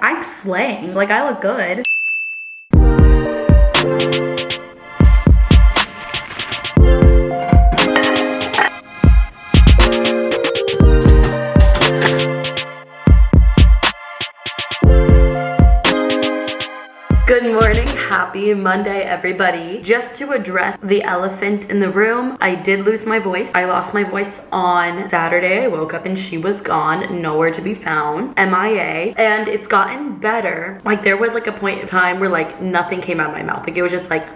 I'm slaying. Like, I look good. Good morning, happy Monday, everybody. Just to address the elephant in the room, I did lose my voice. I lost my voice on Saturday. I woke up and she was gone, nowhere to be found, MIA, and it's gotten better. Like, there was like a point in time where like nothing came out of my mouth. Like, it was just like,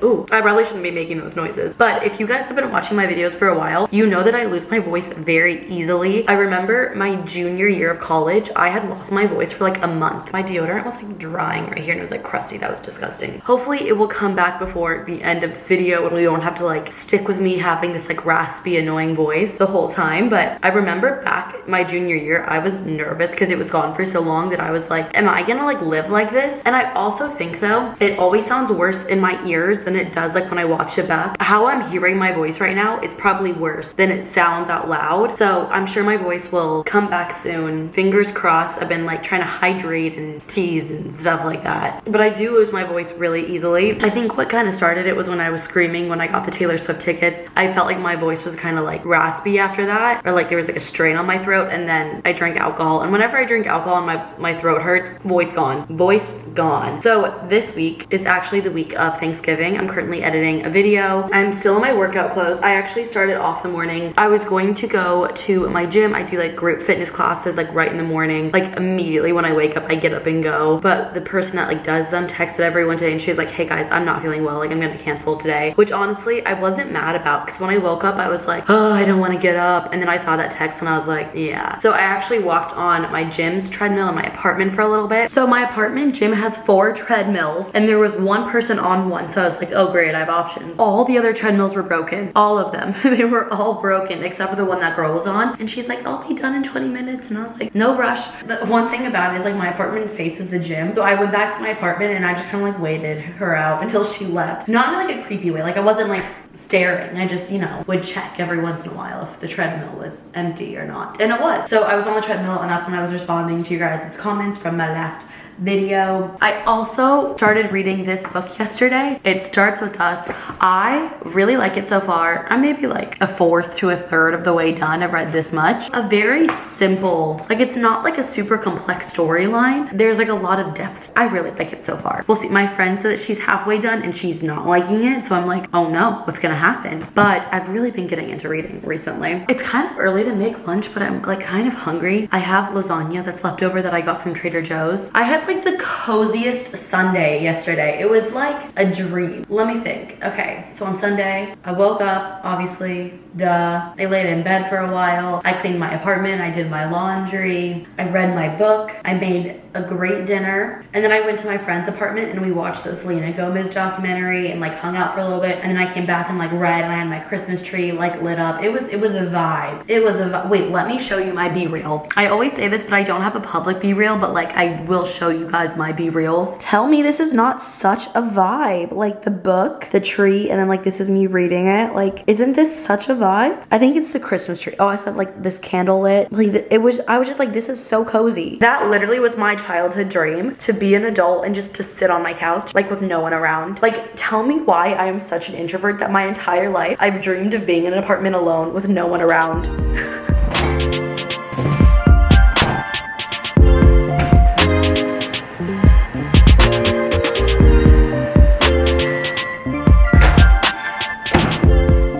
ooh, I probably shouldn't be making those noises. But if you guys have been watching my videos for a while, you know that I lose my voice very easily. I remember my junior year of college, I had lost my voice for like a month. My deodorant was like drying right here and it was like crusty. That was disgusting. Hopefully it will come back before the end of this video and we don't have to like stick with me having this like raspy, annoying voice the whole time. But I remember back my junior year, I was nervous because it was gone for so long that I was like, am I gonna like live like this? And I also think though, it always sounds worse in my ears than it does like when I watch it back. How I'm hearing my voice right now, it's probably worse than it sounds out loud. So I'm sure my voice will come back soon. Fingers crossed. I've been like trying to hydrate and tease and stuff like that. But I do lose my voice really easily. I think what kind of started it was when I was screaming when I got the Taylor Swift tickets. I felt like my voice was kind of like raspy after that, or like there was like a strain on my throat, and then I drank alcohol. And whenever I drink alcohol and my throat hurts, voice gone. Voice gone. So this week is actually the week of Thanksgiving. I'm currently editing a video. I'm still in my workout clothes. I actually started off the morning. I was going to go to my gym. I do like group fitness classes like right in the morning. Like immediately when I wake up, I get up and go. But the person that like does them texted everyone today and she was like, hey guys, I'm not feeling well. Like I'm gonna cancel today. Which honestly, I wasn't mad about because when I woke up, I was like, oh, I don't want to get up. And then I saw that text and I was like, yeah. So I actually walked on my gym's treadmill in my apartment for a little bit. So my apartment gym has 4 treadmills and there was one person on one. So I was like, oh great, I have options. All the other treadmills were broken. All of them. They were all broken except for the one that girl was on. And she's like, I'll be done in 20 minutes. And I was like, no rush. The one thing about it is like my apartment faces the gym. So I went back to my apartment and I just kind of like waited her out until she left. Not in like a creepy way. Like I wasn't like staring. I just, you know, would check every once in a while if the treadmill was empty or not. And it was. So I was on the treadmill and that's when I was responding to your guys' comments from my last video. I also started reading this book yesterday. It starts with us. I really like it so far. I'm maybe like a 1/4 to a 1/3 of the way done. I've read this much. A very simple, like it's not like a super complex storyline. There's like a lot of depth. I really like it so far. We'll see. My friend said that she's halfway done and she's not liking it. So I'm like, oh no, what's gonna happen? But I've really been getting into reading recently. It's kind of early to make lunch, but I'm like kind of hungry. I have lasagna that's left over that I got from Trader Joe's. I had like the coziest Sunday yesterday. It was like a dream. Let me think. Okay, so on Sunday, I woke up, obviously, duh. I laid in bed for a while. I cleaned my apartment. I did my laundry. I read my book. I made a great dinner. And then I went to my friend's apartment and we watched the Selena Gomez documentary and like hung out for a little bit. And then I came back and like read and I had my Christmas tree like lit up. It was a vibe. It was a vibe. Wait, let me show you my BeReal. I always say this, but I don't have a public BeReal, but like I will show you guys my BeReals. Tell me this is not such a vibe. Like the book, the tree, and then like this is me reading it. Like, isn't this such a vibe? I think it's the Christmas tree. Oh, I said like this candle lit. Like I was just like, this is so cozy. That literally was my childhood dream, to be an adult and just to sit on my couch like with no one around. Like, tell me why I am such an introvert that my entire life I've dreamed of being in an apartment alone with no one around.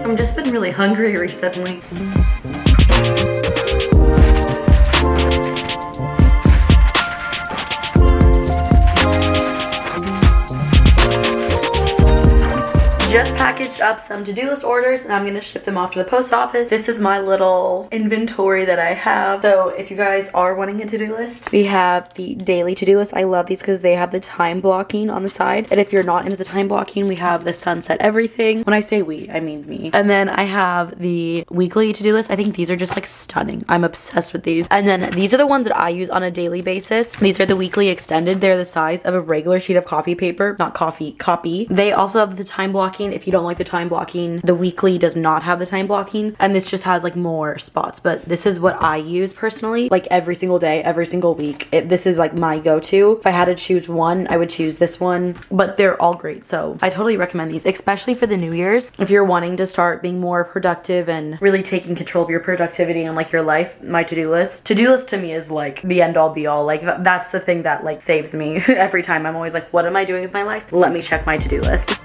I've just been really hungry recently. Just packaged up some to-do list orders and I'm gonna ship them off to the post office. This is my little inventory that I have. So if you guys are wanting a to-do list, we have the daily to-do list. I love these because they have the time blocking on the side. And if you're not into the time blocking, we have the sunset everything. When I say we, I mean me. And then I have the weekly to-do list. I think these are just like stunning. I'm obsessed with these. And then these are the ones that I use on a daily basis. These are the weekly extended. They're the size of a regular sheet of copy paper. Not coffee, copy. They also have the time blocking. If you don't like the the time blocking. The weekly does not have the time blocking, and this just has like more spots, but this is what I use personally, like every single day, every single week. This is like my go-to. If I had to choose one, I would choose this one, but they're all great. So I totally recommend these, especially for the New Year's. If you're wanting to start being more productive and really taking control of your productivity and like your life, my to-do list to me is like the end all be all. Like that's the thing that like saves me every time. I'm always like, what am I doing with my life? Let me check my to-do list.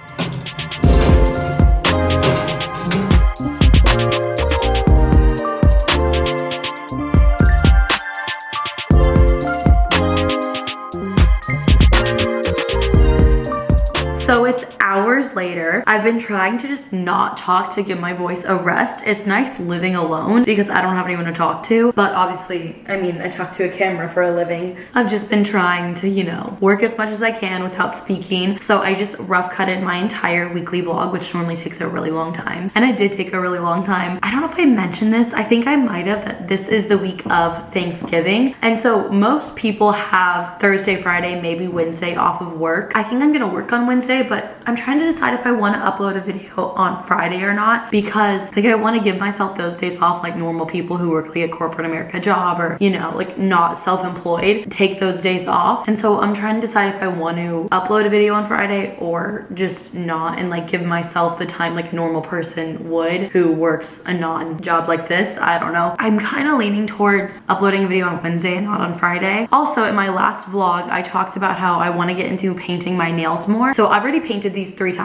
So it's hours later. I've been trying to just not talk to give my voice a rest. It's nice living alone because I don't have anyone to talk to. But obviously, I mean, I talk to a camera for a living. I've just been trying to, you know, work as much as I can without speaking. So I just rough cutted my entire weekly vlog, which normally takes a really long time. And it did take a really long time. I don't know if I mentioned this. I think I might have, that this is the week of Thanksgiving. And so most people have Thursday, Friday, maybe Wednesday off of work. I think I'm gonna work on Wednesday, but I'm trying to decide if I want to upload a video on Friday or not, because like I want to give myself those days off like normal people who work like a corporate America job, or you know, like not self-employed, take those days off. And so I'm trying to decide if I want to upload a video on Friday or just not, and like give myself the time like a normal person would who works a non-job like this. I don't know. I'm kind of leaning towards uploading a video on Wednesday and not on Friday. Also, in my last vlog, I talked about how I want to get into painting my nails more. So I've already painted these three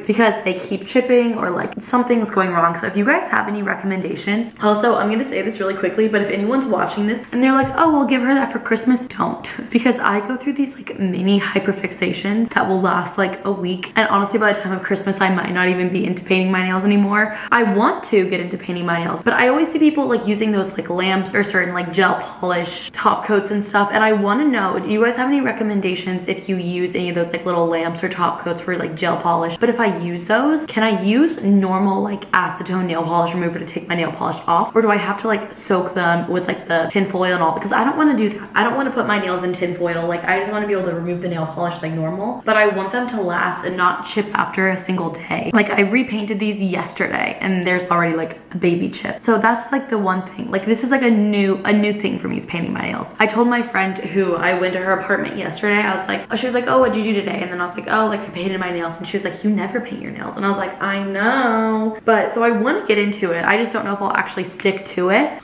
because they keep chipping or like something's going wrong. So if you guys have any recommendations, also I'm gonna say this really quickly, but if anyone's watching this and they're like, oh, we'll give her that for Christmas, don't, because I go through these like mini hyperfixations that will last like a week, and honestly by the time of Christmas I might not even be into painting my nails anymore. I want to get into painting my nails, but I always see people like using those like lamps or certain like gel polish top coats and stuff, and I want to know, do you guys have any recommendations if you use any of those like little lamps or top coats for like gel polish? But if I use those, can I use normal like acetone nail polish remover to take my nail polish off, or do I have to like soak them with like the tin foil and all? Because I don't want to do that. I don't want to put my nails in tin foil. Like I just want to be able to remove the nail polish like normal, but I want them to last and not chip after a single day. Like I repainted these yesterday and there's already like a baby chip. So that's like the one thing. Like this is like a new thing for me, is painting my nails. I told my friend who I went to her apartment yesterday, I was like, oh, she was like, oh, what'd you do today? And then I was like, oh, like I painted my nails. And she was like, you never paint your nails. And I was like, I know. But so I want to get into it. I just don't know if I'll actually stick to it.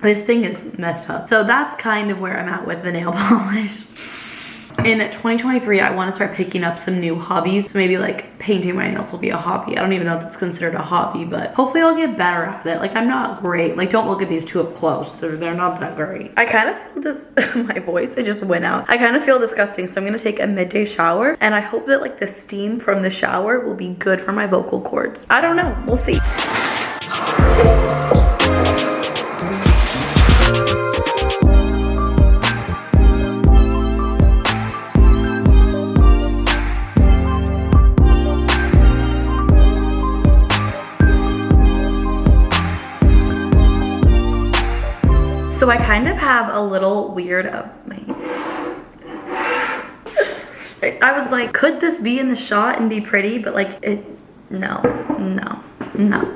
This thing is messed up. So that's kind of where I'm at with the nail polish. In 2023, I want to start picking up some new hobbies. So maybe like painting my nails will be a hobby. I don't even know if that's considered a hobby, but hopefully I'll get better at it. Like I'm not great. Like don't look at these two up close. They're not that great. I kind of feel this, my voice, it just went out. I kind of feel disgusting. So I'm going to take a midday shower, and I hope that like the steam from the shower will be good for my vocal cords. I don't know. We'll see. So I kind of have a little weird of I was like, could this be in the shot and be pretty? But like no.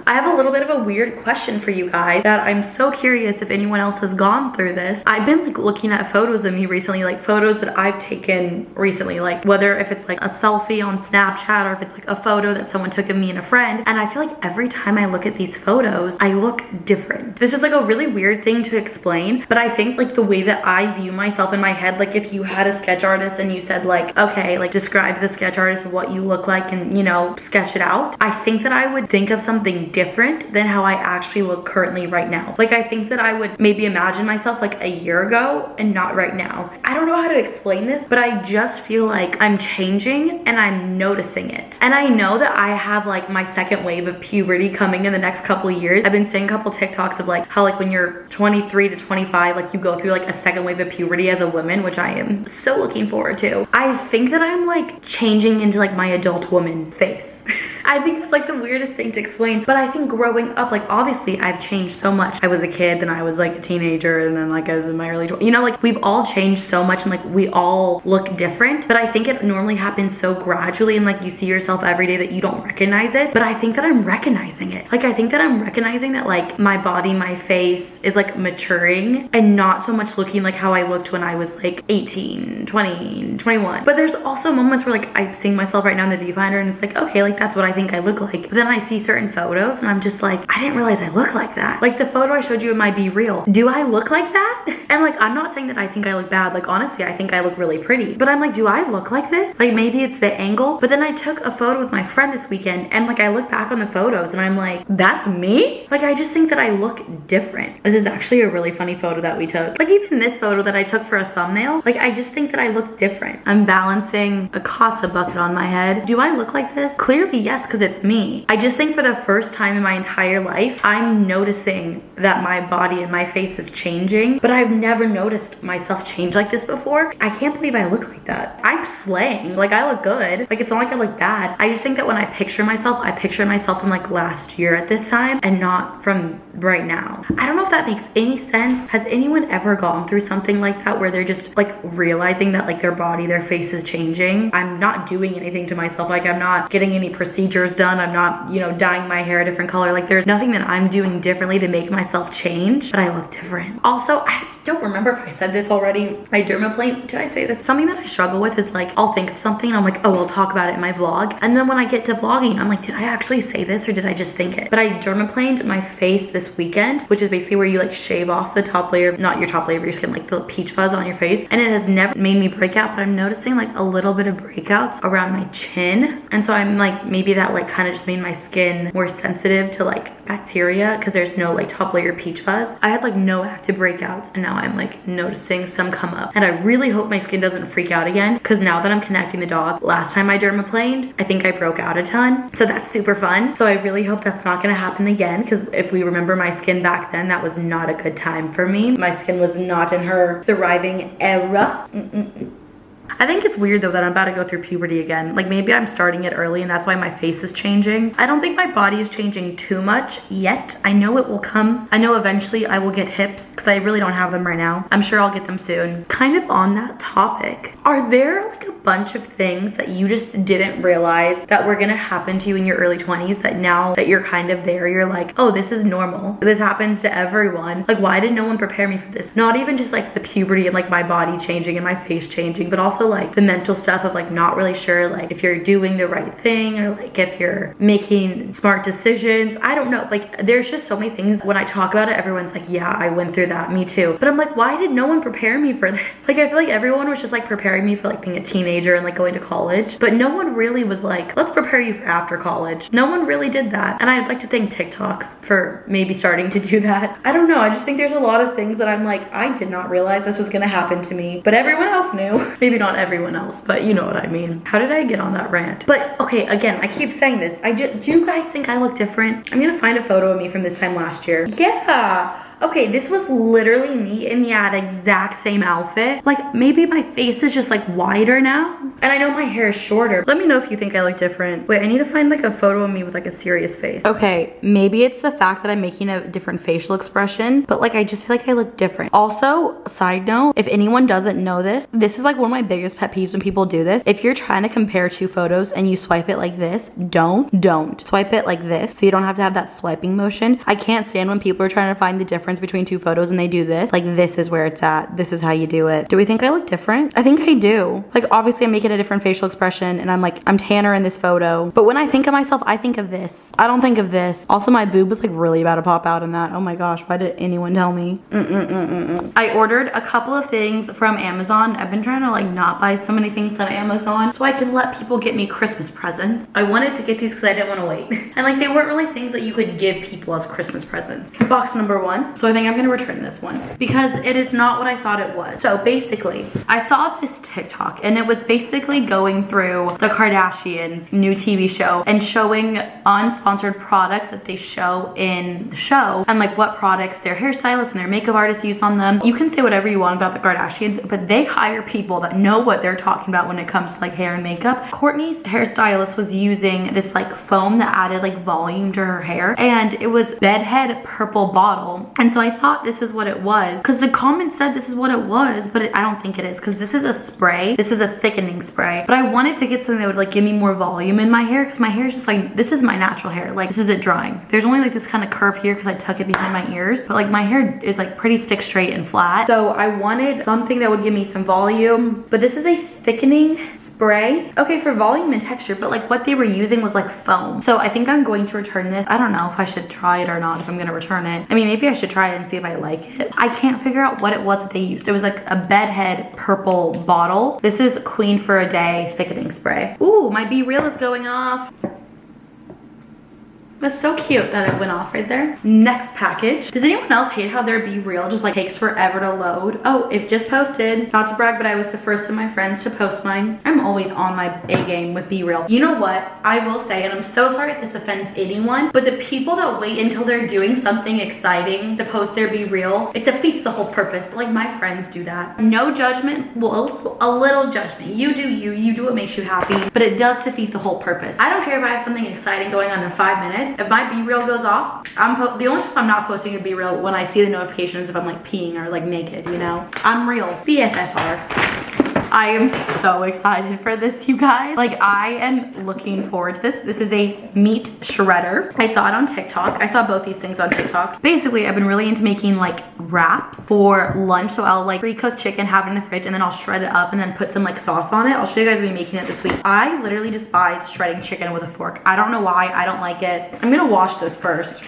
I have a little bit of a weird question for you guys that I'm so curious if anyone else has gone through this. I've been like looking at photos of me recently, like photos that I've taken recently, like whether if it's like a selfie on Snapchat or if it's like a photo that someone took of me and a friend, and I feel like every time I look at these photos, I look different. This is like a really weird thing to explain, but I think like the way that I view myself in my head, like if you had a sketch artist and you said like, okay, like describe the sketch artist, what you look like, and you know, sketch it out, I think that I would think of something different than how I actually look currently right now. Like I think that I would maybe imagine myself like a year ago and not right now. I don't know how to explain this, but I just feel like I'm changing and I'm noticing it. And I know that I have like my second wave of puberty coming in the next couple of years. I've been seeing a couple TikToks of like how like when you're 23 to 25, like you go through like a second wave of puberty as a woman, which I am so looking forward to. I think that I'm like changing into like my adult woman face. I think that's like the weirdest thing to explain. explain. But I think growing up, like obviously I've changed so much. I was a kid, then I was like a teenager, and then like I was in my early 20s. You know, like we've all changed so much and like we all look different. But I think it normally happens so gradually and like you see yourself every day that you don't recognize it. But I think that I'm recognizing it. Like I think that I'm recognizing that like my body, my face is like maturing and not so much looking like how I looked when I was like 18, 20, 21. But there's also moments where like I'm seeing myself right now in the viewfinder and it's like, okay, like that's what I think I look like. But then I see certain photos and I'm just like, I didn't realize I look like that. Like the photo I showed you in my Be Real, do I look like that? And like, I'm not saying that I think I look bad. Like honestly, I think I look really pretty. But I'm like, do I look like this? Like maybe it's the angle. But then I took a photo with my friend this weekend and like I look back on the photos and I'm like, that's me? Like I just think that I look different. This is actually a really funny photo that we took. Like even this photo that I took for a thumbnail, like I just think that I look different. I'm balancing a Casa bucket on my head. Do I look like this? Clearly yes, because it's me. I just think for the first time in my entire life, I'm noticing that my body and my face is changing, but I've never noticed myself change like this before. I can't believe I look like that. I'm slaying. Like I look good. Like it's not like I look bad. I just think that when I picture myself from like last year at this time and not from right now. I don't know if that makes any sense. Has anyone ever gone through something like that where they're just like realizing that like their body, their face is changing? I'm not doing anything to myself. Like I'm not getting any procedures done. I'm not, you know, dyeing my hair a different color. Like there's nothing that I'm doing differently to make myself change, but I look different. Also, I don't remember if I said this already. I dermaplane, did I say this? Something that I struggle with is like, I'll think of something and I'm like, oh, I'll talk about it in my vlog. And then when I get to vlogging, I'm like, did I actually say this or did I just think it? But I dermaplaned my face this weekend, which is basically where you like shave off the top layer, not your top layer of your skin, like the peach fuzz on your face. And it has never made me break out, but I'm noticing like a little bit of breakouts around my chin. And so I'm like, maybe that like kind of just made my skin more sensitive to like bacteria because there's no like top layer peach fuzz. I had like no active breakouts and now I'm like noticing some come up. And I really hope my skin doesn't freak out again because now that I'm connecting the dots, last time I dermaplaned, I think I broke out a ton. So that's super fun. So I really hope that's not gonna happen again because if we remember my skin back then, that was not a good time for me. My skin was not in her thriving era. I think it's weird though that I'm about to go through puberty again. Like maybe I'm starting it early and that's why my face is changing. I don't think my body is changing too much yet. I know it will come. I know eventually I will get hips because I really don't have them right now. I'm sure I'll get them soon. Kind of on that topic, are there like a bunch of things that you just didn't realize that were gonna happen to you in your early 20s that now that you're kind of there, you're like, oh, this is normal. This happens to everyone. Like why did no one prepare me for this? Not even just like the puberty and like my body changing and my face changing, but also like the mental stuff of like not really sure like if you're doing the right thing or like if you're making smart decisions. I don't know, like there's just so many things. When I talk about it, everyone's like, yeah, I went through that, me too. But I'm like, why did no one prepare me for that? Like I feel like everyone was just like preparing me for like being a teenager and like going to college, but no one really was like, let's prepare you for after college. No one really did that. And I'd like to thank TikTok for maybe starting to do that. I don't know, I just think there's a lot of things that I'm like, I did not realize this was gonna happen to me, but everyone else knew. Maybe not everyone else, but you know what I mean. How did I get on that rant? But okay, again, I keep saying this. Do you guys think I look different? I'm gonna find a photo of me from this time last year. Yeah. Okay, this was literally me in that exact same outfit. Like maybe my face is just like wider now. And I know my hair is shorter. Let me know if you think I look different. Wait, I need to find like a photo of me with like a serious face. Okay, maybe it's the fact that I'm making a different facial expression, but like I just feel like I look different. Also, side note, if anyone doesn't know this, this is like one of my biggest pet peeves when people do this. If you're trying to compare two photos and you swipe it like this, don't. Swipe it like this so you don't have to have that swiping motion. I can't stand when people are trying to find the difference between two photos and they do this. Like this is where it's at. This is how you do it. Do we think I look different? I think I do. Like obviously I'm making a different facial expression and I'm like, I'm tanner in this photo. But when I think of myself, I think of this. I don't think of this. Also my boob was like really about to pop out in that. Oh my gosh, why did anyone tell me? I ordered a couple of things from Amazon. I've been trying to like not buy so many things on Amazon so I can let people get me Christmas presents. I wanted to get these because I didn't want to wait. And like they weren't really things that you could give people as Christmas presents. Box number one. So I think I'm gonna return this one because it is not what I thought it was. So basically, I saw this TikTok and it was basically going through the Kardashians' new TV show and showing unsponsored products that they show in the show and like what products their hairstylists and their makeup artists use on them. You can say whatever you want about the Kardashians, but they hire people that know what they're talking about when it comes to like hair and makeup. Kourtney's hairstylist was using this like foam that added like volume to her hair, and it was bedhead purple bottle. And so I thought this is what it was because the comments said this is what it was, but I don't think it is because this is a spray. This is a thickening spray, but I wanted to get something that would like give me more volume in my hair because my hair is just like, this is my natural hair. Like this isn't drying. There's only like this kind of curve here because I tuck it behind my ears, but like my hair is like pretty stick straight and flat. So I wanted something that would give me some volume, but this is a thickening spray. Okay, for volume and texture, but like what they were using was like foam. So I think I'm going to return this. I don't know if I should try it or not, if I'm gonna return it. I mean, maybe I should try it and see if I like it. I can't figure out what it was that they used. It was like a bedhead purple bottle. This is Queen for a Day thickening spray. Ooh, my Be Real is going off. That's so cute that it went off right there. Next package. Does anyone else hate how their Be Real just like takes forever to load? Oh, it just posted. Not to brag, but I was the first of my friends to post mine. I'm always on my A game with Be Real. You know what? I will say, and I'm so sorry if this offends anyone, but the people that wait until they're doing something exciting to post their Be Real, it defeats the whole purpose. Like my friends do that. No judgment, well, a little judgment. You do you do what makes you happy, but it does defeat the whole purpose. I don't care if I have something exciting going on in 5 minutes. If my Be Real goes off, the only time I'm not posting a Be Real when I see the notifications if I'm like peeing or like naked, you know? I'm real. BFFR. I am so excited for this, you guys. Like I am looking forward to this. This is a meat shredder. I saw it on TikTok. I saw both these things on TikTok. Basically, I've been really into making like wraps for lunch. So I'll like pre-cook chicken, have it in the fridge, and then I'll shred it up and then put some like sauce on it. I'll show you guys me making it this week. I literally despise shredding chicken with a fork. I don't know why. I don't like it. I'm gonna wash this first.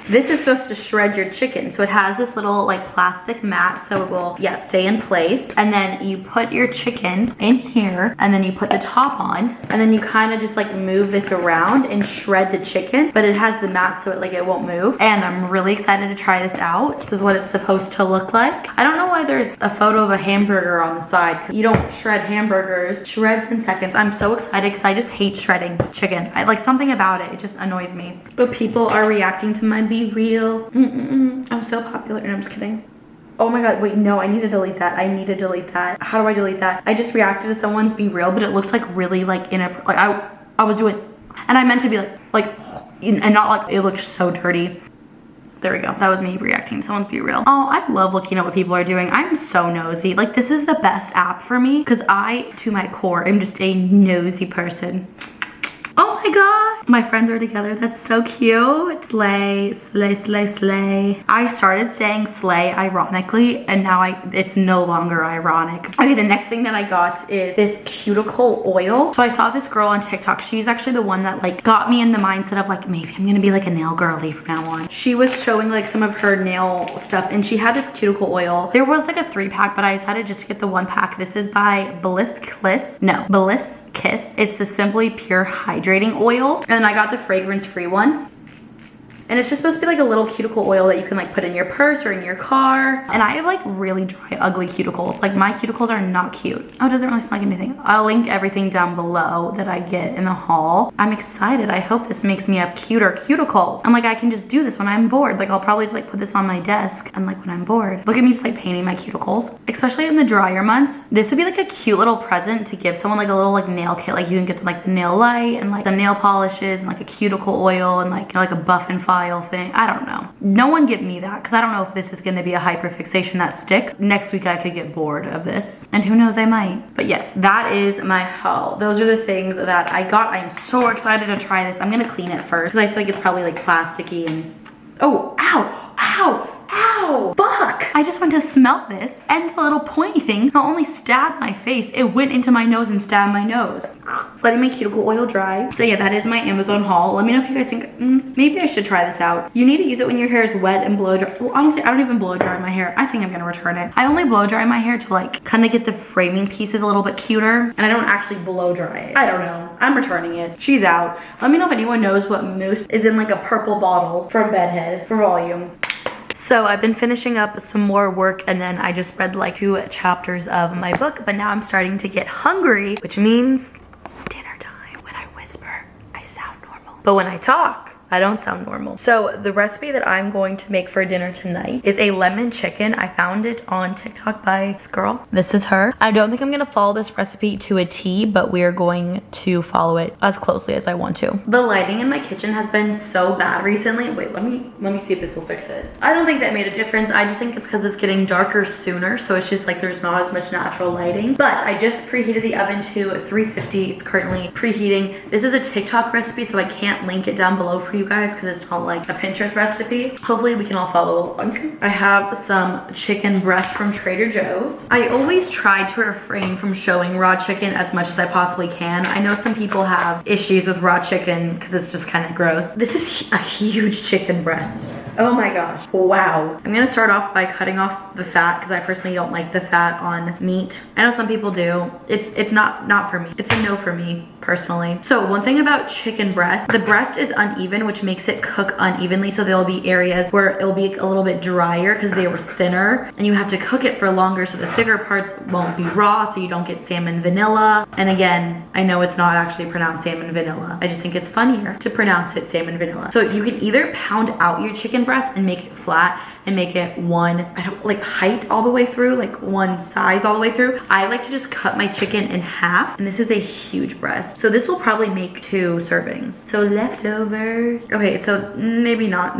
This is supposed to shred your chicken. So it has this little like plastic mat so it will, yeah, stay in place. And then you put your chicken in here and then you put the top on and then you kind of just like move this around and shred the chicken, but it has the mat so it won't move. And I'm really excited to try this out. This is what it's supposed to look like. I don't know why there's a photo of a hamburger on the side because you don't shred hamburgers. Shreds in seconds. I'm so excited because I just hate shredding chicken. I like something about it. It just annoys me. But people are reacting to my Be Real. I'm so popular. And I'm just kidding. Oh my god, wait, no, I need to delete that. I need to delete that. How do I delete that? I just reacted to someone's Be Real, but it looked like really like I was doing, and I meant to be like, and not like, it looked so dirty. There we go. That was me reacting to someone's Be Real. Oh, I love looking at what people are doing. I'm so nosy. Like this is the best app for me because I, to my core, am just a nosy person. Oh my god, my friends are together. That's so cute. Slay, slay, slay, slay. I started saying slay ironically and now it's no longer ironic. Okay, the next thing that I got is this cuticle oil. So I saw this girl on TikTok. She's actually the one that like got me in the mindset of like, maybe I'm gonna be like a nail girly from now on. She was showing like some of her nail stuff and she had this cuticle oil. There was like a 3-pack, but I decided just to get the 1-pack. This is by Bliss Kiss. It's the Simply Pure Hydrating Oil. And then I got the fragrance-free one. And it's just supposed to be like a little cuticle oil that you can like put in your purse or in your car. And I have like really dry, ugly cuticles. Like my cuticles are not cute. Oh, it doesn't really smell like anything. I'll link everything down below that I get in the haul. I'm excited. I hope this makes me have cuter cuticles. And like I can just do this when I'm bored. Like I'll probably just like put this on my desk and like when I'm bored. Look at me just like painting my cuticles. Especially in the drier months. This would be like a cute little present to give someone, like a little like nail kit. Like you can get them like the nail light and like the nail polishes and like a cuticle oil and like, you know, like a buff and file thing. I don't know. No one get me that because I don't know if this is going to be a hyperfixation that sticks. Next week I could get bored of this and who knows, I might. But yes, that is my haul. Those are the things that I got. I'm so excited to try this. I'm going to clean it first because I feel like it's probably like plasticky and oh, ow, ow. Ow! Fuck! I just went to smell this and the little pointy thing not only stabbed my face, it went into my nose and stabbed my nose. It's letting my cuticle oil dry. So yeah, that is my Amazon haul. Let me know if you guys think, maybe I should try this out. You need to use it when your hair is wet and blow dry. Well, honestly, I don't even blow dry my hair. I think I'm gonna return it. I only blow dry my hair to like kind of get the framing pieces a little bit cuter and I don't actually blow dry it. I don't know. I'm returning it. She's out. Let me know if anyone knows what mousse is in like a purple bottle from Bedhead for volume. So I've been finishing up some more work, and then I just read like 2 chapters of my book, but now I'm starting to get hungry, which means dinner time. When I whisper, I sound normal. But when I talk, I don't sound normal. So the recipe that I'm going to make for dinner tonight is a lemon chicken. I found it on TikTok by this girl. This is her. I don't think I'm gonna follow this recipe to a T, but we are going to follow it as closely as I want to. The lighting in my kitchen has been so bad recently. Wait, let me see if this will fix it. I don't think that made a difference. I just think it's because it's getting darker sooner, so it's just like there's not as much natural lighting. But I just preheated the oven to 350. It's currently preheating. This is a TikTok recipe, so I can't link it down below for you guys because it's not like a Pinterest recipe. Hopefully we can all follow along. I have some chicken breast from Trader Joe's. I always try to refrain from showing raw chicken as much as I possibly can. I know some people have issues with raw chicken because it's just kind of gross. This is a huge chicken breast. Oh my gosh, wow. I'm gonna start off by cutting off the fat because I personally don't like the fat on meat. I know some people do. It's not for me. It's a no for me personally. So one thing about chicken breast, the breast is uneven, which makes it cook unevenly. So there'll be areas where it'll be a little bit drier because they were thinner, and you have to cook it for longer so the thicker parts won't be raw, so you don't get salmon vanilla. And again, I know it's not actually pronounced salmon vanilla. I just think it's funnier to pronounce it salmon vanilla. So you can either pound out your chicken breast and make it flat and make it one, I don't like height all the way through, like one size all the way through. I like to just cut my chicken in half, and this is a huge breast. So this will probably make 2 servings. So leftovers. Okay, so maybe not.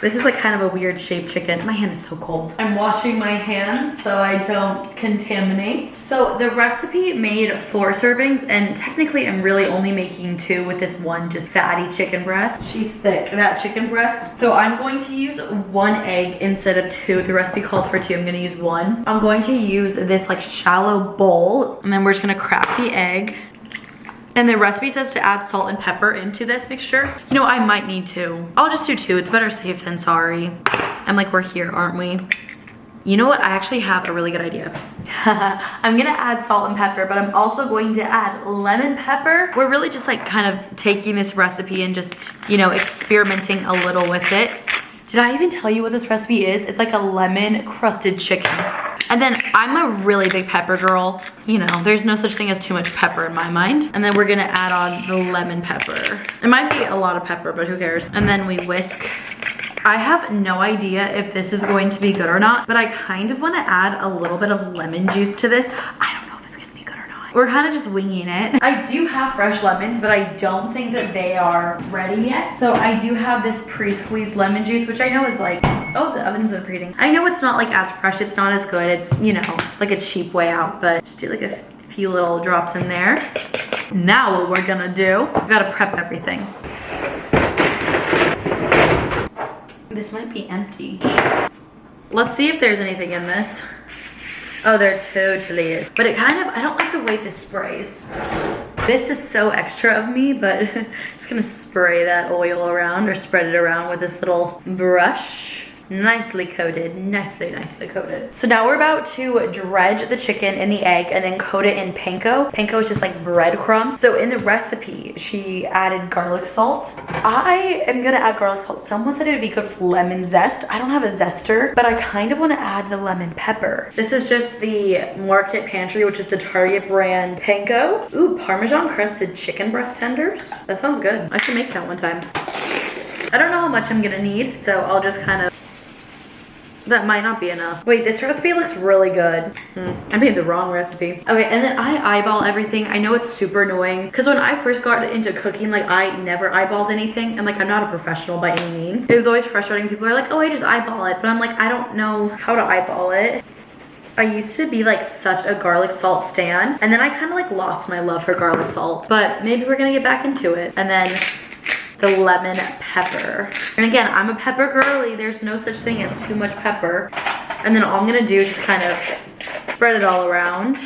This is like kind of a weird shaped chicken. My hand is so cold. I'm washing my hands so I don't contaminate. So the recipe made 4 servings, and technically I'm really only making 2 with this one just fatty chicken breast. She's thick, that chicken breast. So I'm going to use 1 egg instead of 2. The recipe calls for 2, I'm gonna use 1. I'm going to use this like shallow bowl, and then we're just gonna crack the egg. And the recipe says to add salt and pepper into this mixture. You know, I might need 2. I'll just do 2. It's better safe than sorry. I'm like, we're here, aren't we? You know what? I actually have a really good idea. I'm gonna add salt and pepper, but I'm also going to add lemon pepper. We're really just like kind of taking this recipe and just, you know, experimenting a little with it. Did I even tell you what this recipe is? It's like a lemon crusted chicken. And then I'm a really big pepper girl. You know, there's no such thing as too much pepper in my mind. And then we're gonna add on the lemon pepper. It might be a lot of pepper, but who cares? And then we whisk. I have no idea if this is going to be good or not, but I kind of wanna add a little bit of lemon juice to this. I don't know if it's gonna be good or not. We're kind of just winging it. I do have fresh lemons, but I don't think that they are ready yet. So I do have this pre-squeezed lemon juice, which I know is like, oh, the oven's overheating. I know it's not like as fresh, it's not as good. It's, you know, like a cheap way out, but just do like a few little drops in there. Now what we're gonna do, we gotta prep everything. This might be empty. Let's see if there's anything in this. Oh, there totally is. But it kind of, I don't like the way this sprays. This is so extra of me, but I'm just gonna spray that oil around or spread it around with this little brush. Nicely coated, nicely coated. So now we're about to dredge the chicken in the egg and then coat it in panko. Panko is just like breadcrumbs. So in the recipe, she added garlic salt. I am gonna add garlic salt. Someone said it would be good with lemon zest. I don't have a zester, but I kind of wanna add the lemon pepper. This is just the Market Pantry, which is the Target brand panko. Ooh, Parmesan crusted chicken breast tenders. That sounds good. I should make that one time. I don't know how much I'm gonna need, so I'll just kind of, that might not be enough. Wait, this recipe looks really good. I made the wrong recipe. Okay, and then I eyeball everything. I know it's super annoying because when I first got into cooking, like I never eyeballed anything. And like, I'm not a professional by any means. It was always frustrating. People are like, oh, I just eyeball it. But I'm like, I don't know how to eyeball it. I used to be like such a garlic salt stan. And then I kind of like lost my love for garlic salt. But maybe we're gonna get back into it. And then the lemon pepper. And again, I'm a pepper girly. There's no such thing as too much pepper. And then all I'm gonna do is just kind of spread it all around.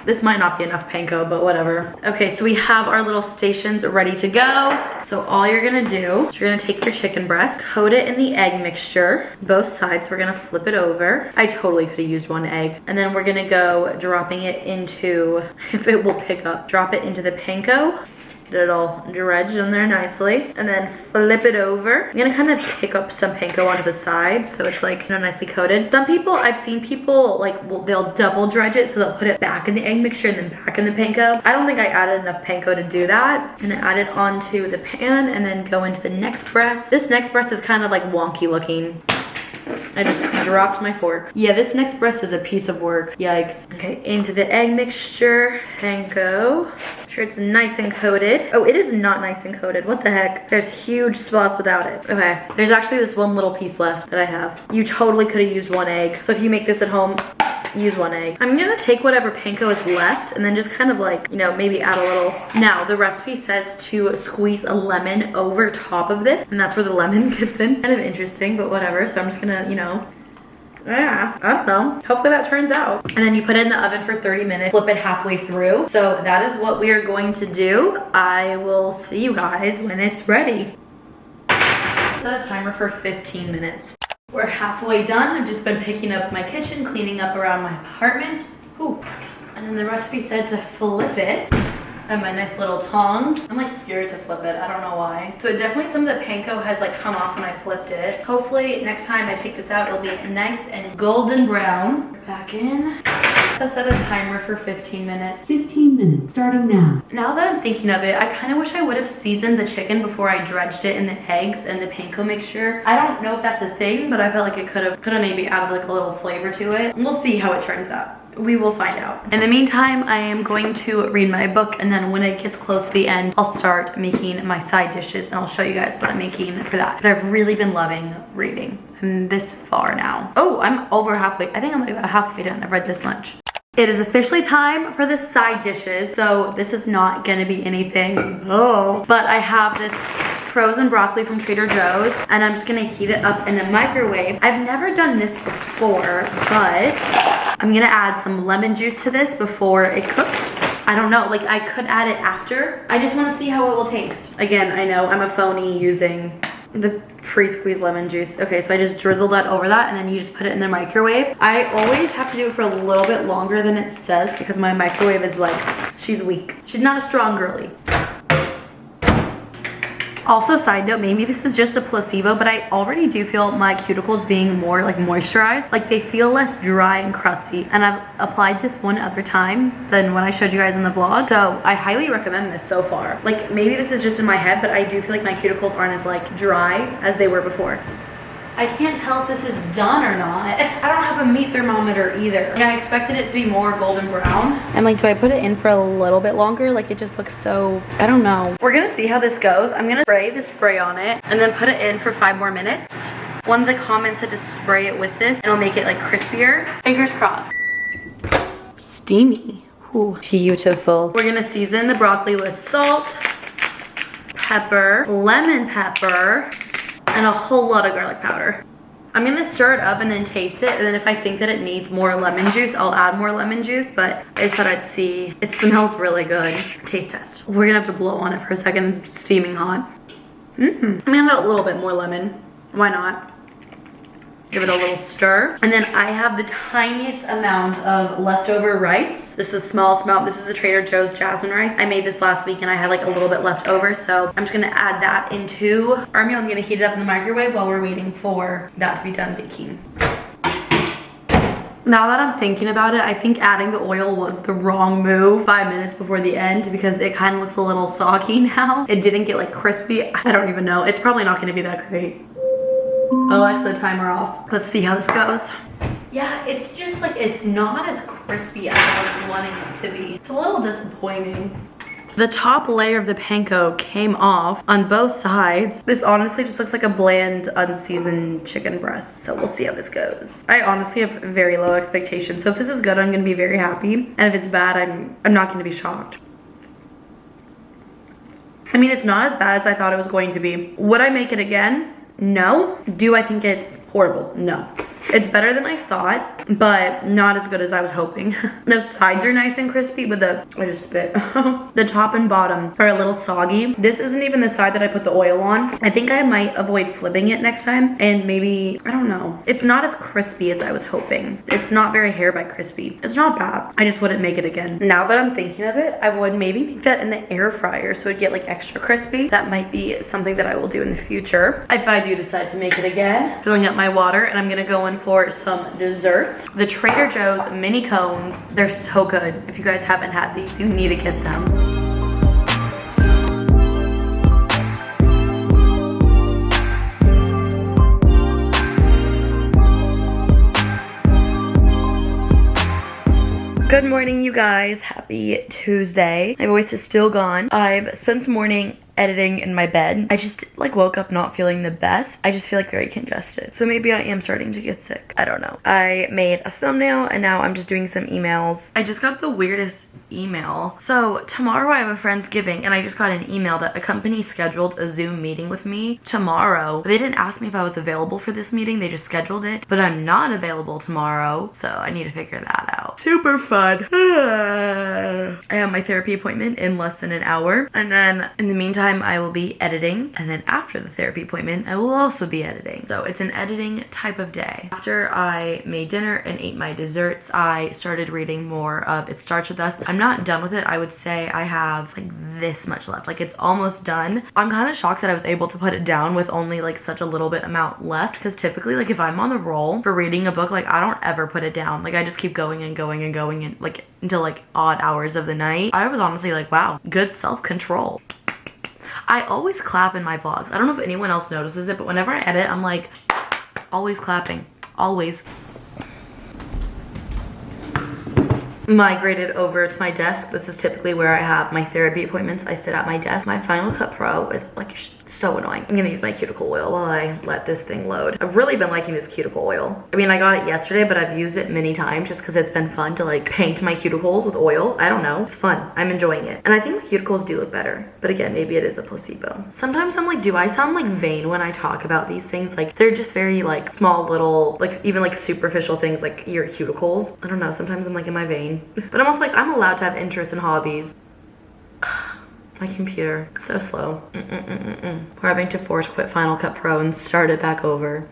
This might not be enough panko, but whatever. Okay, so we have our little stations ready to go. So all you're gonna do is you're gonna take your chicken breast, coat it in the egg mixture, both sides. We're gonna flip it over. I totally could have used 1 egg. And then we're gonna go dropping it into, if it will pick up, drop it into the panko. Get it all dredged in there nicely. And then flip it over. I'm gonna kind of kick up some panko onto the sides so it's like, you know, nicely coated. Some people, I've seen people like, they'll double dredge it, so they'll put it back in the egg mixture and then back in the panko. I don't think I added enough panko to do that. And add it onto the pan and then go into the next breast. This next breast is kind of like wonky looking. I just dropped my fork. Yeah, this next breast is a piece of work. Yikes. Okay, into the egg mixture. Panko. Make sure it's nice and coated. Oh, it is not nice and coated. What the heck? There's huge spots without it. Okay, there's actually this one little piece left that I have. You totally could have used one egg. So if you make this at home, use one egg. I'm gonna take whatever panko is left and then just kind of like, you know, maybe add a little. Now, the recipe says to squeeze a lemon over top of this, and that's where the lemon gets in. Kind of interesting, but whatever. So I'm just gonna, you know, yeah, I don't know. Hopefully that turns out. And then you put it in the oven for 30 minutes, flip it halfway through. So that is what we are going to do. I will see you guys when it's ready. Set a timer for 15 minutes. We're halfway done. I've just been picking up my kitchen, cleaning up around my apartment. Ooh. And then the recipe said to flip it. I have my nice little tongs. I'm like scared to flip it. I don't know why. So definitely some of the panko has like come off when I flipped it. Hopefully next time I take this out, it'll be nice and golden brown. Back in. So set a timer for 15 minutes. 15 minutes, starting now. Now that I'm thinking of it, I kind of wish I would have seasoned the chicken before I dredged it in the eggs and the panko mixture. I don't know if that's a thing, but I felt like it could have maybe added like a little flavor to it. We'll see how it turns out. We will find out. In the meantime, I am going to read my book, and then when it gets close to the end, I'll start making my side dishes and I'll show you guys what I'm making for that. But I've really been loving reading. I'm this far now. Oh, I'm over halfway. I think I'm like about halfway done. I've read this much. It is officially time for the side dishes. So this is not gonna be anything. Oh, but I have this frozen broccoli from Trader Joe's, and I'm just gonna heat it up in the microwave. I've never done this before, but I'm gonna add some lemon juice to this before it cooks. I don't know, like I could add it after. I just wanna see how it will taste. Again, I know I'm a phony using the pre-squeezed lemon juice. Okay, so I just drizzle that over that, and then you just put it in the microwave. I always have to do it for a little bit longer than it says because my microwave is like, she's weak. She's not a strong girly. Also, side note, maybe this is just a placebo, but I already do feel my cuticles being more like moisturized. Like they feel less dry and crusty. And I've applied this one other time than when I showed you guys in the vlog. So I highly recommend this so far. Like maybe this is just in my head, but I do feel like my cuticles aren't as like dry as they were before. I can't tell if this is done or not. I don't have a meat thermometer either. Like, I expected it to be more golden brown. I'm like, do I put it in for a little bit longer? Like it just looks so, I don't know. We're gonna see how this goes. I'm gonna spray the spray on it and then put it in for 5 more minutes. One of the comments said to spray it with this and it'll make it like crispier. Fingers crossed. Steamy. Ooh, beautiful. We're gonna season the broccoli with salt, pepper, lemon pepper, and a whole lot of garlic powder. I'm gonna stir it up and then taste it, and then if I think that it needs more lemon juice, I'll add more lemon juice, but I just thought I'd see. It smells really good. Taste test. We're gonna have to blow on it for a second. It's steaming hot. I'm gonna add a little bit more lemon. Why not? Give it a little stir. And then I have the tiniest amount of leftover rice. This is a small amount. This is the Trader Joe's jasmine rice. I made this last week and I had like a little bit left over. So I'm just gonna add that into our meal. I'm gonna heat it up in the microwave while we're waiting for that to be done baking. Now that I'm thinking about it, I think adding the oil was the wrong move 5 minutes before the end because it kind of looks a little soggy now. It didn't get like crispy. I don't even know. It's probably not gonna be that great. Alexa, timer off. Let's see how this goes. Yeah, it's just like, it's not as crispy as I was wanting it to be. It's a little disappointing. The top layer of the panko came off on both sides. This honestly just looks like a bland, unseasoned chicken breast. So we'll see how this goes. I honestly have very low expectations. So if this is good, I'm gonna be very happy. And if it's bad, I'm not gonna be shocked. I mean, it's not as bad as I thought it was going to be. Would I make it again? No. Do I think it's horrible. No. It's better than I thought, but not as good as I was hoping. The sides are nice and crispy, but I just spit. The top and bottom are a little soggy. This isn't even the side that I put the oil on. I think I might avoid flipping it next time, and maybe, I don't know. It's not as crispy as I was hoping. It's not very hair by crispy. It's not bad. I just wouldn't make it again. Now that I'm thinking of it, I would maybe make that in the air fryer so it'd get like extra crispy. That might be something that I will do in the future if I do decide to make it again. Filling up my water, and I'm gonna go in for some dessert. The Trader Joe's mini cones, they're so good. If you guys haven't had these, you need to get them. Good morning, you guys. Happy Tuesday. My voice is still gone. I've spent the morning editing in my bed. I just like woke up not feeling the best. I just feel like very congested. So maybe I am starting to get sick. I don't know. I made a thumbnail and now I'm just doing some emails. I just got the weirdest email. So tomorrow I have a friendsgiving and I just got an email that a company scheduled a Zoom meeting with me tomorrow. They didn't ask me if I was available for this meeting. They just scheduled it, but I'm not available tomorrow. So I need to figure that out. Super fun. I have my therapy appointment in less than an hour. And then in the meantime, I will be editing, and then after the therapy appointment I will also be editing. So it's an editing type of day. After I made dinner and ate my desserts, I started reading more of It Starts With Us. I'm not done with it. I would say I have like this much left. Like it's almost done. I'm kind of shocked that I was able to put it down with only like such a little bit amount left, because typically like if I'm on the roll for reading a book, like I don't ever put it down. Like I just keep going and going and going and like until like odd hours of the night. I was honestly like, wow, good self-control. I always clap in my vlogs. I don't know if anyone else notices it, but whenever I edit, I'm like, always clapping. Always. Migrated over to my desk. This is typically where I have my therapy appointments. I sit at my desk. My Final Cut Pro is like so annoying. I'm gonna use my cuticle oil while I let this thing load. I've really been liking this cuticle oil. I mean, I got it yesterday, but I've used it many times just because it's been fun to like paint my cuticles with oil. I don't know. It's fun. I'm enjoying it. And I think my cuticles do look better. But again, maybe it is a placebo. Sometimes I'm like, do I sound like vain when I talk about these things? Like they're just very like small little, like even like superficial things like your cuticles. I don't know. Sometimes I'm like, am I vain? But I'm also like, I'm allowed to have interests and hobbies. My computer, it's so slow. We're having to force quit Final Cut Pro and start it back over.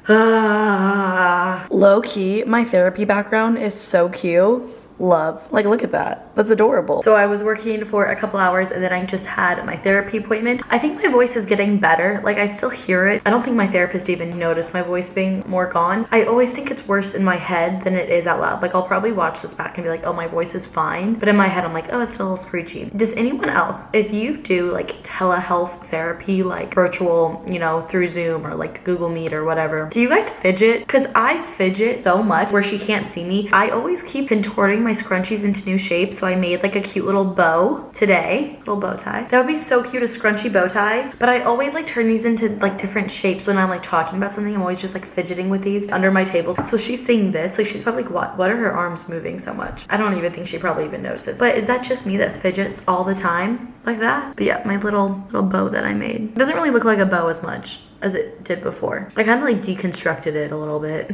Low key, my therapy background is so cute. Love. Like, look at that. That's adorable. So I was working for a couple hours and then I just had my therapy appointment. I think my voice is getting better. Like, I still hear it. I don't think my therapist even noticed my voice being more gone. I always think it's worse in my head than it is out loud. Like, I'll probably watch this back and be like, oh, my voice is fine. But in my head, I'm like, oh, it's still a little screechy. Does anyone else, if you do like telehealth therapy, like virtual, you know, through Zoom or like Google Meet or whatever, do you guys fidget? Because I fidget so much where she can't see me. I always keep contorting my scrunchies into new shapes, so I made like a cute little bow today, little bow tie. That would be so cute, a scrunchy bow tie. But I always like turn these into like different shapes when I'm like talking about something. I'm always just like fidgeting with these under my table. So she's seeing this, like she's probably like, what are her arms moving so much? I don't even think she probably even notices. But is that just me that fidgets all the time like that? But yeah, my little bow that I made. It doesn't really look like a bow as much as it did before. I kind of like deconstructed it a little bit.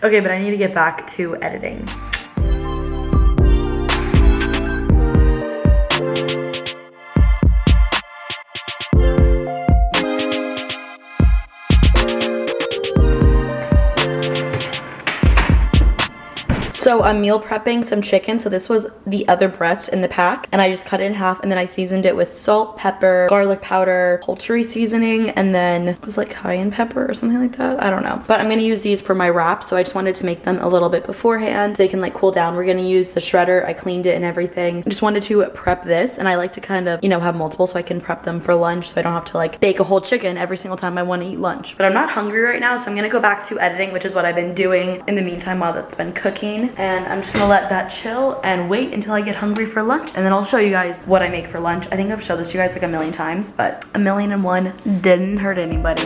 Okay, but I need to get back to editing. So I'm meal prepping some chicken. So this was the other breast in the pack and I just cut it in half and then I seasoned it with salt, pepper, garlic powder, poultry seasoning, and then it was like cayenne pepper or something like that. I don't know. But I'm gonna use these for my wrap. So I just wanted to make them a little bit beforehand so they can like cool down. We're gonna use the shredder. I cleaned it and everything. I just wanted to prep this, and I like to kind of, you know, have multiple so I can prep them for lunch so I don't have to like bake a whole chicken every single time I want to eat lunch. But I'm not hungry right now, so I'm gonna go back to editing, which is what I've been doing in the meantime while that's been cooking. And I'm just gonna let that chill and wait until I get hungry for lunch, and then I'll show you guys what I make for lunch. I think I've showed this to you guys like a million times, but 1,000,001 didn't hurt anybody.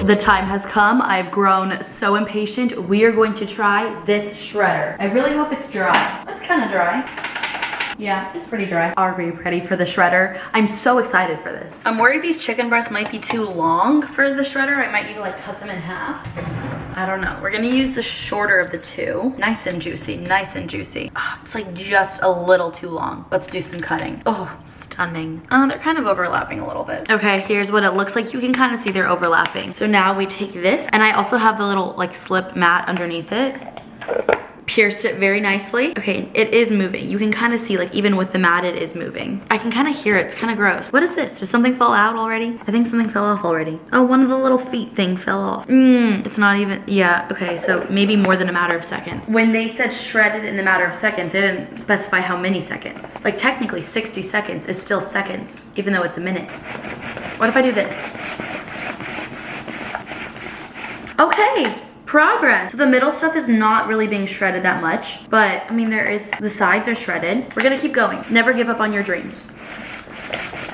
The time has come. I've grown so impatient. We are going to try this shredder. I really hope it's dry. That's kind of dry. Yeah, it's pretty dry. Are we ready for the shredder? I'm so excited for this. I'm worried these chicken breasts might be too long for the shredder. I might need to like cut them in half. I don't know. We're gonna use the shorter of the two. Nice and juicy, nice and juicy. Oh, it's like just a little too long. Let's do some cutting. Oh, stunning. They're kind of overlapping a little bit. Okay, here's what it looks like. You can kind of see they're overlapping. So now we take this, and I also have the little like slip mat underneath it. Pierced it very nicely. Okay, it is moving. You can kind of see, like, even with the mat, it is moving. I can kind of hear it. It's kind of gross. What is this? Did something fall out already? I think something fell off already. Oh, one of the little feet thing fell off. It's not even, yeah, okay, so maybe more than a matter of seconds. When they said shredded in the matter of seconds, they didn't specify how many seconds. Like, technically, 60 seconds is still seconds, even though it's a minute. What if I do this? Okay. Progress. So the middle stuff is not really being shredded that much, but I mean, the sides are shredded. We're gonna keep going. Never give up on your dreams.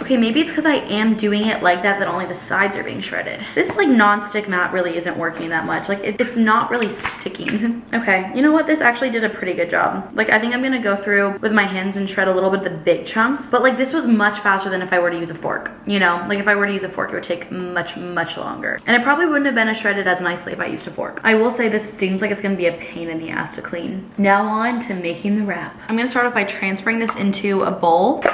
Okay, maybe it's because I am doing it like that only the sides are being shredded. This like non-stick mat really isn't working that much. Like it's not really sticking. Okay, you know what? This actually did a pretty good job. Like I think I'm gonna go through with my hands and shred a little bit of the big chunks, but like this was much faster than if I were to use a fork, you know? Like if I were to use a fork, it would take much, much longer. And it probably wouldn't have been as shredded as nicely if I used a fork. I will say this seems like it's gonna be a pain in the ass to clean. Now on to making the wrap. I'm gonna start off by transferring this into a bowl.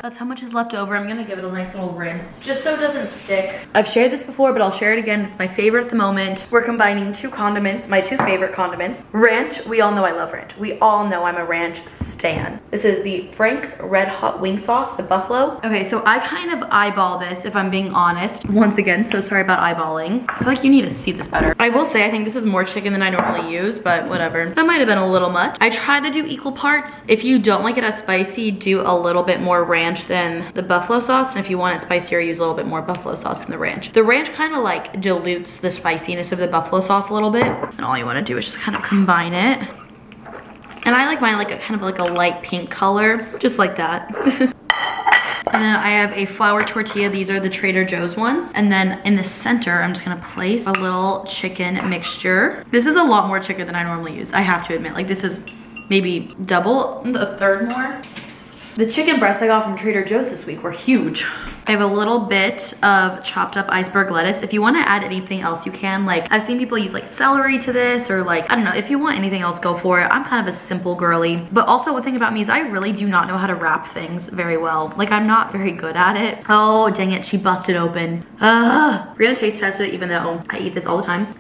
That's how much is left over. I'm gonna give it a nice little rinse, just so it doesn't stick. I've shared this before, but I'll share it again. It's my favorite at the moment. We're combining two condiments, my two favorite condiments. Ranch, we all know I love ranch. We all know I'm a ranch stan. This is the Frank's Red Hot Wing Sauce, the buffalo. Okay, so I kind of eyeball this, if I'm being honest. Once again, so sorry about eyeballing. I feel like you need to see this better. I will say, I think this is more chicken than I normally use, but whatever. That might have been a little much. I try to do equal parts. If you don't like it as spicy, do a little bit more ranch than the buffalo sauce, and if you want it spicier, use a little bit more buffalo sauce than the ranch. The ranch kind of like dilutes the spiciness of the buffalo sauce a little bit, and all you want to do is just kind of combine it. And I like mine like a kind of like a light pink color, just like that. And then I have a flour tortilla. These are the Trader Joe's ones. And then in the center, I'm just gonna place a little chicken mixture. This is a lot more chicken than I normally use, I have to admit. Like this is maybe double, a third more. The chicken breasts I got from Trader Joe's this week were huge. I have a little bit of chopped up iceberg lettuce. If you want to add anything else, you can. Like, I've seen people use like celery to this, or like, I don't know, if you want anything else, go for it. I'm kind of a simple girly. But also one thing about me is I really do not know how to wrap things very well. Like, I'm not very good at it. Oh, dang it, she busted open. We're gonna taste test it even though I eat this all the time.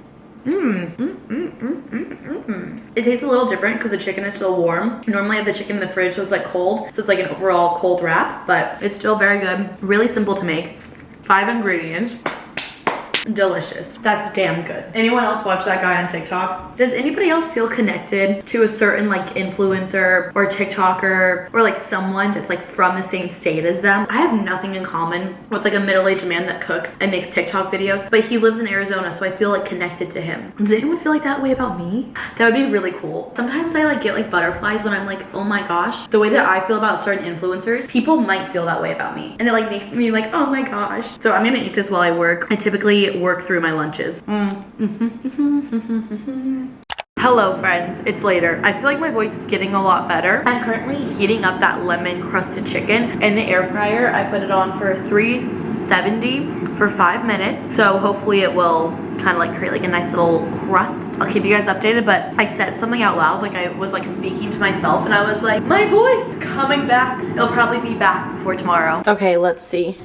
It tastes a little different because the chicken is still warm. Normally I have the chicken in the fridge, so it's like cold. So it's like an overall cold wrap, but it's still very good. Really simple to make. 5 ingredients. Delicious. That's damn good. Anyone else watch that guy on TikTok? Does anybody else feel connected to a certain like influencer or TikToker or like someone that's like from the same state as them? I have nothing in common with like a middle-aged man that cooks and makes TikTok videos, but he lives in Arizona, so I feel like connected to him. Does anyone feel like that way about me? That would be really cool. Sometimes I like get like butterflies when I'm like, oh my gosh, the way that I feel about certain influencers, people might feel that way about me. And it like makes me like, oh my gosh. So I'm gonna eat this while I work. I typically work through my lunches. Hello friends, it's later. I feel like my voice is getting a lot better. I'm currently heating up that lemon crusted chicken in the air fryer. I put it on for 370 for 5 minutes. So hopefully it will kind of like create like a nice little crust. I'll keep you guys updated, but I said something out loud, like I was like speaking to myself and I was like, my voice coming back. It'll probably be back before tomorrow. Okay, let's see.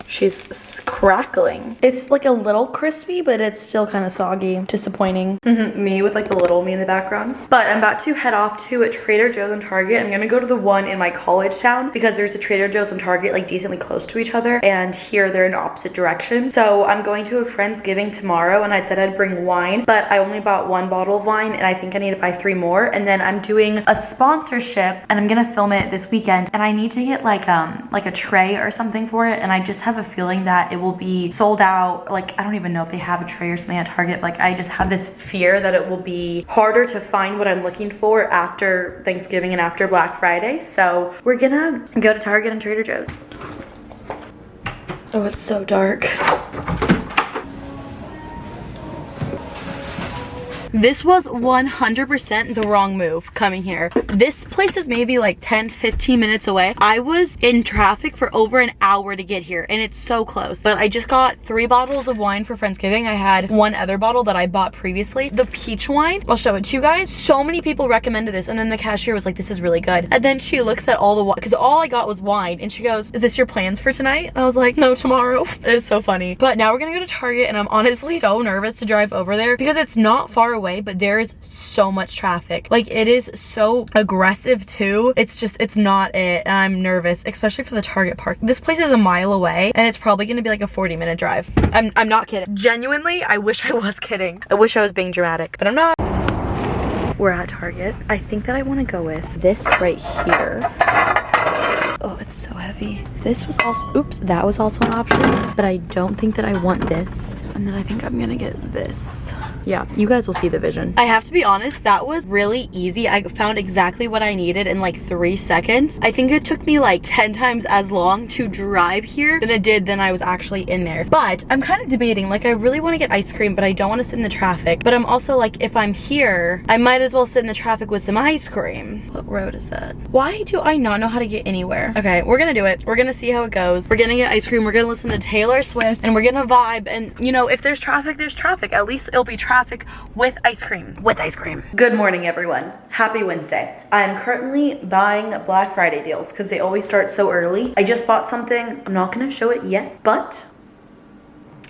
She's crackling. It's like a little crispy, but it's still kind of soggy. Disappointing. Me with like the little me in the background. But I'm about to head off to a Trader Joe's and Target. I'm gonna go to the one in my college town because there's a Trader Joe's and Target like decently close to each other, and here they're in opposite directions. So I'm going to a friendsgiving tomorrow, and I said I'd bring wine, but I only bought 1 bottle of wine and I think I need to buy 3 more. And then I'm doing a sponsorship and I'm gonna film it this weekend, and I need to get like a tray or something for it, and I just have a feeling that it will be sold out. Like, I don't even know if they have a tray or something at Target. Like, I just have this fear that it will be harder to find what I'm looking for after Thanksgiving and after Black Friday. So we're gonna go to Target and Trader Joe's. Oh, it's so dark. This was 100% the wrong move coming here. This place is maybe like 10-15 minutes away. I was in traffic for over an hour to get here and it's so close. But I just got 3 bottles of wine for Friendsgiving. I had one other bottle that I bought previously. The peach wine, I'll show it to you guys. So many people recommended this and then the cashier was like, this is really good. And then she looks at all the wine, because all I got was wine, and she goes, is this your plans for tonight? And I was like, no, tomorrow. It's so funny. But now we're gonna go to Target and I'm honestly so nervous to drive over there because it's not far away, but there's so much traffic. Like, it is so aggressive too. It's not it. And I'm nervous, especially for the Target park. This place is a mile away and it's probably gonna be like a 40-minute drive. I'm not kidding. Genuinely, I wish I was kidding. I wish I was being dramatic, but I'm not. We're at Target. I think that I want to go with this right here. Oh, it's so heavy. This was also, oops, that was also an option, but I don't think that I want this. And then I think I'm gonna get this. Yeah, you guys will see the vision. I have to be honest, that was really easy. I found exactly what I needed in like 3 seconds. I think it took me like 10 times as long to drive here than it did than I was actually in there. But I'm kind of debating, like I really want to get ice cream, but I don't want to sit in the traffic. But I'm also like, if I'm here, I might as well sit in the traffic with some ice cream. What road is that? Why do I not know how to get anywhere? Okay, we're gonna do it. We're gonna see how it goes. We're gonna get ice cream. We're gonna listen to Taylor Swift and we're gonna vibe. And you know, if there's traffic, there's traffic. At least it'll be traffic with ice cream. With ice cream. Good morning, everyone. Happy Wednesday. I'm currently buying Black Friday deals because they always start so early. I just bought something. I'm not gonna show it yet, but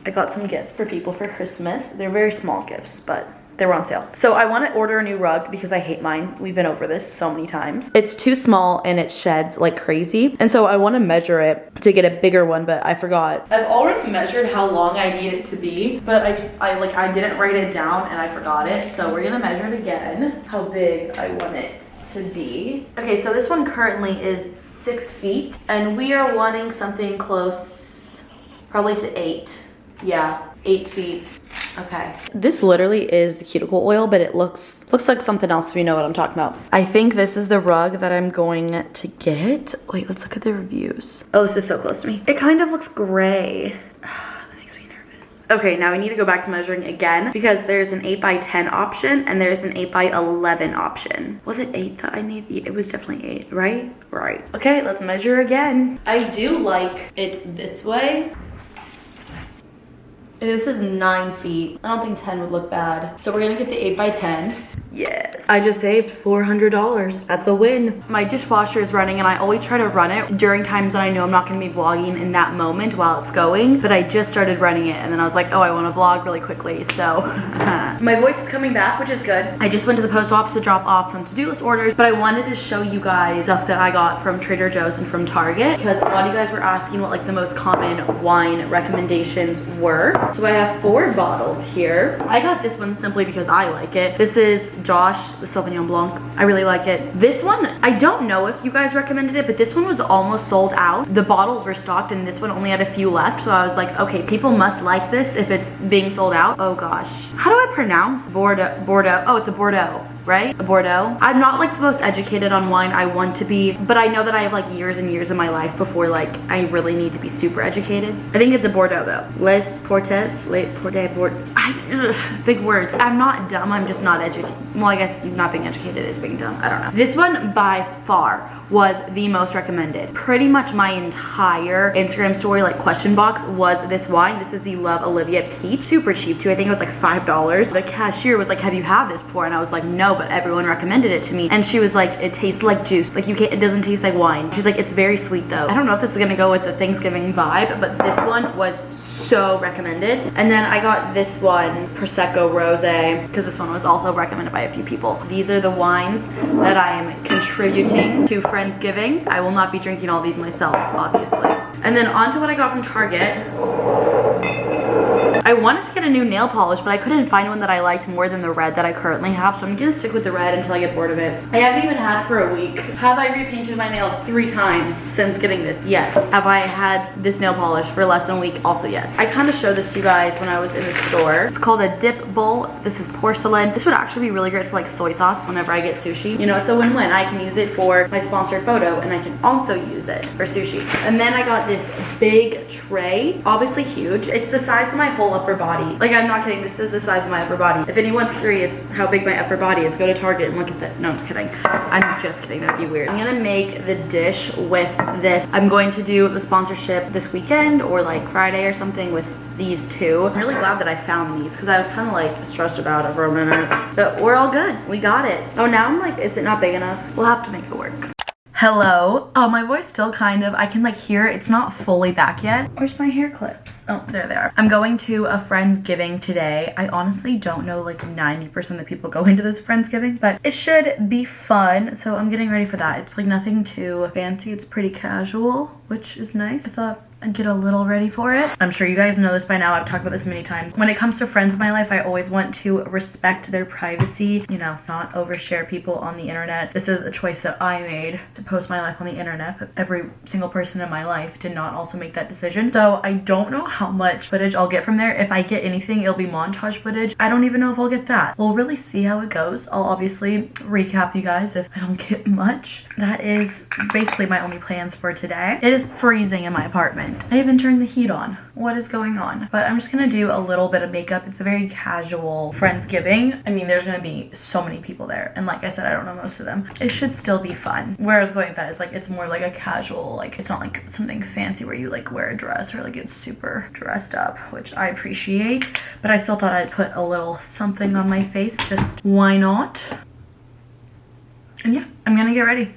I got some gifts for people for Christmas. They're very small gifts, but they were on sale. So I want to order a new rug because I hate mine. We've been over this so many times. It's too small and it sheds like crazy. And so I want to measure it to get a bigger one, but I forgot. I've already measured how long I need it to be, but I didn't write it down and I forgot it. So we're gonna measure it again, how big I want it to be. Okay, so this one currently is 6 feet and we are wanting something close, probably to 8. Yeah, 8 feet. Okay. This literally is the cuticle oil, but it looks like something else if you know what I'm talking about. I think this is the rug that I'm going to get. Wait, let's look at the reviews. Oh, this is so close to me. It kind of looks gray. That makes me nervous. Okay, now we need to go back to measuring again because there's an 8x10 option and there's an 8x11 option. Was it 8 that I need? It was definitely 8, right? Right. Okay, let's measure again. I do like it this way. This is 9 feet. I don't think 10 would look bad. So we're gonna get the 8x10. Yes. I just saved $400. That's a win. My dishwasher is running and I always try to run it during times when I know I'm not gonna be vlogging in that moment while it's going, but I just started running it and then I was like, oh, I wanna vlog really quickly, so. My voice is coming back, which is good. I just went to the post office to drop off some to-do list orders, but I wanted to show you guys stuff that I got from Trader Joe's and from Target because a lot of you guys were asking what like the most common wine recommendations were. So I have 4 bottles here. I got this one simply because I like it. This is Josh, the Sauvignon Blanc. I really like it. This one, I don't know if you guys recommended it, but this one was almost sold out. The bottles were stocked and this one only had a few left. So I was like, okay, people must like this if it's being sold out. Oh gosh. How do I pronounce Bordeaux? Oh, it's a Bordeaux. Right? A Bordeaux. I'm not like the most educated on wine. I want to be, but I know that I have like years and years of my life before like I really need to be super educated. I think it's a Bordeaux though. Les Portes, big words. I'm not dumb, I'm just not educated. Well, I guess not being educated is being dumb. I don't know. This one by far was the most recommended. Pretty much my entire Instagram story like question box was this wine. This is the Love Olivia Peach. Super cheap too. I think it was like $5. The cashier was like, have you had this before? And I was like, no, but everyone recommended it to me. And she was like, it tastes like juice. Like you can't, it doesn't taste like wine. She's like, it's very sweet though. I don't know if this is gonna go with the Thanksgiving vibe, but this one was so recommended. And then I got this one, Prosecco Rosé, because this one was also recommended by a few people. These are the wines that I am contributing to Friendsgiving. I will not be drinking all these myself, obviously. And then on to what I got from Target. I wanted to get a new nail polish, but I couldn't find one that I liked more than the red that I currently have, so I'm gonna stick with the red until I get bored of it. I haven't even had it for a week. Have I repainted my nails 3 times since getting this? Yes. Have I had this nail polish for less than a week? Also yes. I kind of showed this to you guys when I was in the store. It's called a dip bowl. This is porcelain. This would actually be really great for like soy sauce whenever I get sushi. You know, it's a win-win. I can use it for my sponsored photo and I can also use it for sushi. And then I got this big tray, obviously huge. It's the size of my whole upper body. Like, I'm not kidding, this is the size of my upper body. If anyone's curious how big my upper body is, go to Target and look at that. No, I'm just kidding. I'm just kidding, that'd be weird. I'm gonna make the dish with this. I'm going to do the sponsorship this weekend or like Friday or something with these two. I'm really glad that I found these because I was kind of like stressed about it for a minute. But we're all good. We got it. Oh, now I'm like, is it not big enough? We'll have to make it work. Hello. Oh, my voice still kind of, I can like hear it's not fully back yet. Where's my hair clips? Oh, there they are. I'm going to a friendsgiving today. I honestly don't know like 90% of the people going to this friendsgiving, but it should be fun. So I'm getting ready for that. It's like nothing too fancy. It's pretty casual, which is nice. I thought I'd get a little ready for it. I'm sure you guys know this by now. I've talked about this many times. When it comes to friends in my life, I always want to respect their privacy, you know, not overshare people on the internet. This is a choice that I made to post my life on the internet, but every single person in my life did not also make that decision. So I don't know how much footage I'll get from there. If I get anything, it'll be montage footage. I don't even know if I'll get that. We'll really see how it goes. I'll obviously recap you guys if I don't get much. That is basically my only plans for today. It is freezing in my apartment. I even turned the heat on. What is going on? But I'm just gonna do a little bit of makeup. It's a very casual Friendsgiving. I mean, there's gonna be so many people there. And like I said, I don't know most of them. It should still be fun. Where I was going with that is like, it's more like a casual, like it's not like something fancy where you like wear a dress or like it's super dressed up, which I appreciate. But I still thought I'd put a little something on my face. Just why not? And yeah, I'm gonna get ready.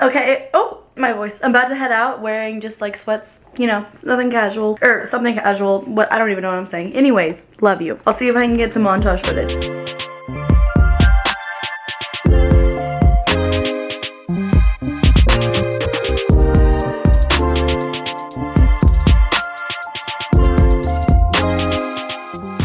Okay, oh, my voice. I'm about to head out wearing just like sweats, you know, nothing casual, or something casual. What, I don't even know what I'm saying. Anyways, love you. I'll see if I can get some montage footage.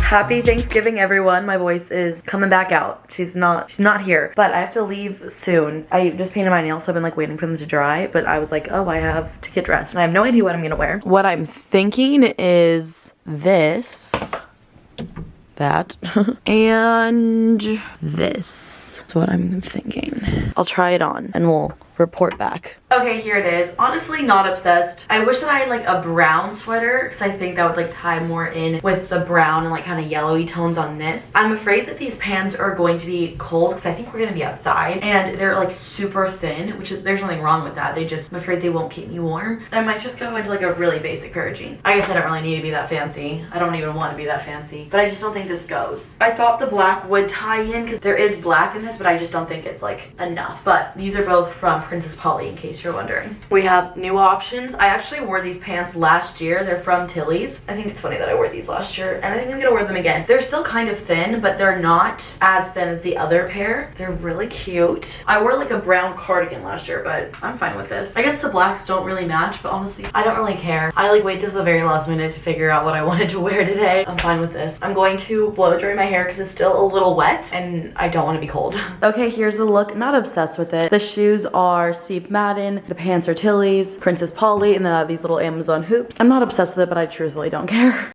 Happy Thanksgiving, everyone. My voice is coming back out. She's not here, but I have to leave soon. I just painted my nails, so I've been like waiting for them to dry, but I was like, oh, I have to get dressed and I have no idea what I'm gonna wear. What I'm thinking is this, that, and this. That's what I'm thinking. I'll try it on and we'll report back. Okay, here it is. Honestly, not obsessed. I wish that I had like a brown sweater because I think that would like tie more in with the brown and like kind of yellowy tones on this. I'm afraid that these pants are going to be cold because I think we're gonna be outside and they're like super thin, which is, there's nothing wrong with that. I'm afraid they won't keep me warm. I might just go into like a really basic pair of jeans. I guess I don't really need to be that fancy. I don't even want to be that fancy, but I just don't think this goes. I thought the black would tie in because there is black in this, but I just don't think it's like enough. But these are both from Princess Polly, in case you're wondering. We have new options. I actually wore these pants last year. They're from Tilly's. I think it's funny that I wore these last year, and I think I'm gonna wear them again. They're still kind of thin, but they're not as thin as the other pair. They're really cute. I wore like a brown cardigan last year, but I'm fine with this. I guess the blacks don't really match, but honestly, I don't really care. I like wait till the very last minute to figure out what I wanted to wear today. I'm fine with this. I'm going to blow dry my hair because it's still a little wet, and I don't want to be cold. Okay, here's the look. Not obsessed with it. The shoes are Steve Madden, the pants are Tilly's, Princess Polly, and then I have these little Amazon hoops. I'm not obsessed with it, but I truthfully don't care.